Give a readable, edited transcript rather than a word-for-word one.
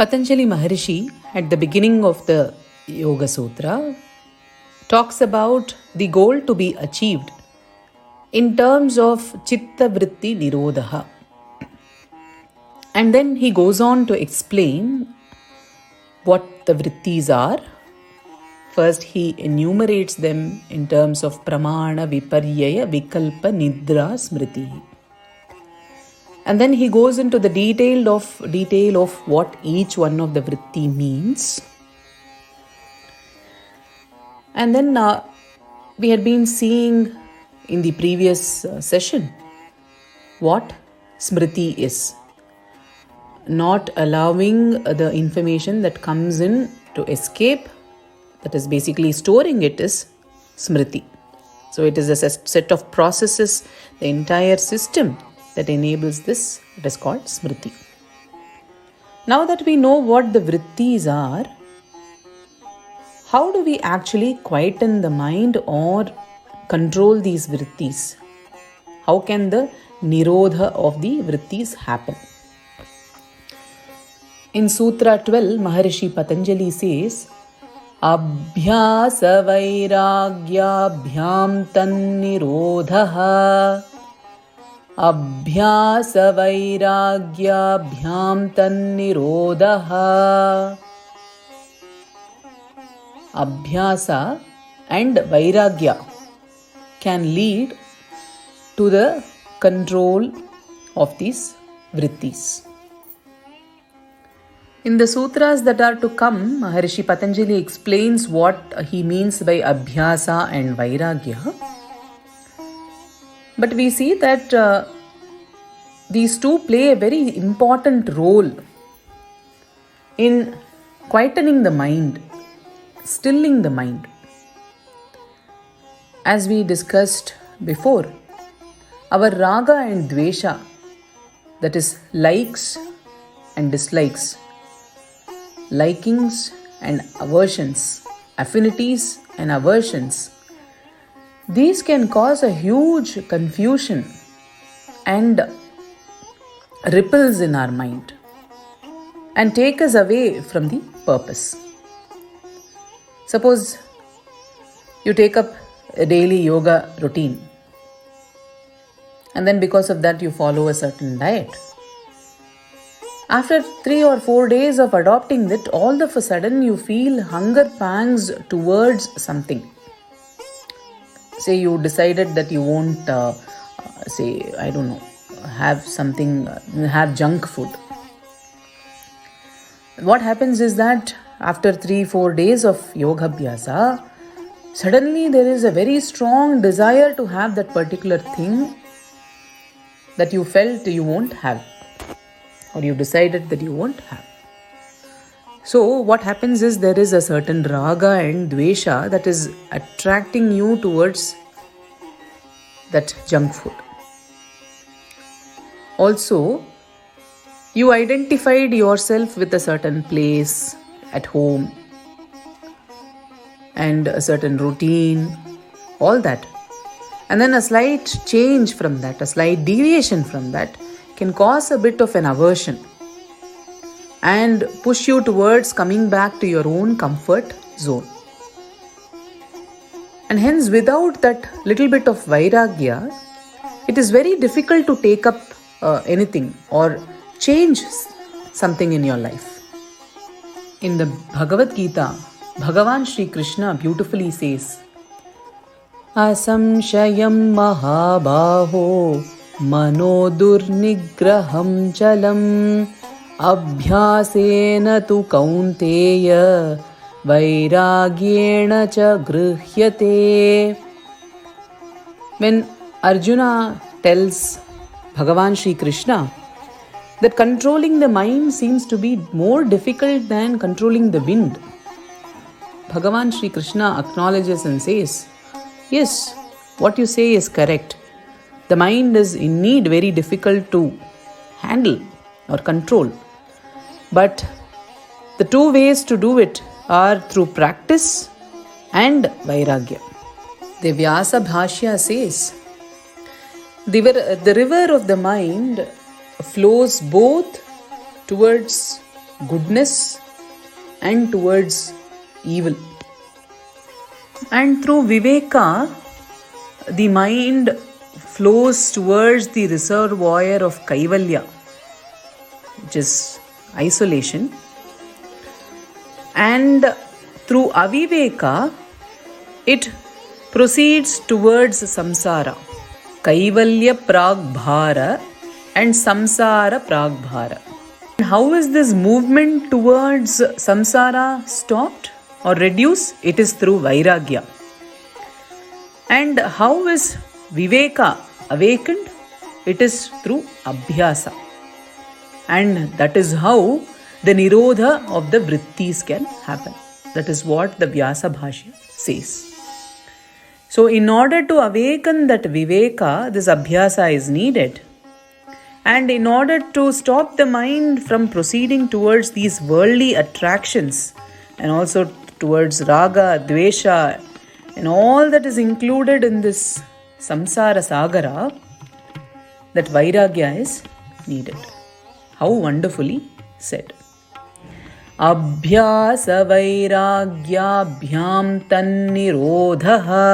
Patanjali Maharishi, at the beginning of the Yogasutra, talks about the goal to be achieved in terms of chitta vritti nirodha. And then he goes on to explain what the vrittis are. First, he enumerates them in terms of pramana, viparyaya, vikalpa, nidra, smriti. And then he goes into the detail of what each one of the vritti means. And then we had been seeing in the previous session what smriti is. Not allowing the information that comes in to escape, that is basically storing it, is smriti. So it is a set of processes, the entire system that enables this, it is called smriti. Now that we know what the vrittis are, how do we actually quieten the mind or control these vrittis? How can the nirodha of the vrittis happen? In Sutra 12, Maharishi Patanjali says, Abhyasa vairagyabhyam tannirodhaha. Abhyasa vairagyabhyam tannirodhaha. Abhyasa and vairagya can lead to the control of these vrittis. In the sutras that are to come, Maharishi Patanjali explains what he means by abhyasa and vairagya. But we see that these two play a very important role in quietening the mind, stilling the mind. As we discussed before, our raga and dvesha, that is likes and dislikes, likings and aversions, affinities and aversions, these can cause a huge confusion and ripples in our mind and take us away from the purpose. Suppose you take up a daily yoga routine and then because of that you follow a certain diet. After 3 or 4 days of adopting it, all of a sudden you feel hunger pangs towards something. Say you decided that you won't, have junk food. What happens is that after 3-4 days of yoga abhyasa, suddenly there is a very strong desire to have that particular thing that you felt you won't have, or you decided that you won't have. So what happens is there is a certain raga and dvesha that is attracting you towards that junk food. Also, you identified yourself with a certain place at home and a certain routine, all that. And then a slight change from that, a slight deviation from that can cause a bit of an aversion and push you towards coming back to your own comfort zone. And hence, without that little bit of vairagya, it is very difficult to take up anything or change something in your life. In the Bhagavad Gita, Bhagavan Shri Krishna beautifully says, Asamshayam mahabaho mano durnigraham chalam abhyasena tu kaunteya vairagyena cha grihyate. When Arjuna tells Bhagavan Shri Krishna that controlling the mind seems to be more difficult than controlling the wind, Bhagavan Shri Krishna acknowledges and says, yes, what you say is correct. The mind is indeed very difficult to handle or control. But the two ways to do it are through practice and vairagya. The Vyasa Bhashya says, the river of the mind flows both towards goodness and towards evil. And through Viveka, the mind flows towards the reservoir of Kaivalya, which is isolation. And through Aviveka, it proceeds towards samsara. Kaivalya pragbhara and samsara pragbhara. How is this movement towards samsara stopped or reduced? It is through vairagya. And how is viveka awakened? It is through abhyasa. And that is how the nirodha of the vrittis can happen. That is what the Vyasa Bhashya says. So in order to awaken that viveka, this abhyasa is needed. And in order to stop the mind from proceeding towards these worldly attractions and also towards raga, dvesha, and all that is included in this samsara sagara, that vairagya is needed. How wonderfully said. Abhyasa vairagyabhyam tannirodhaha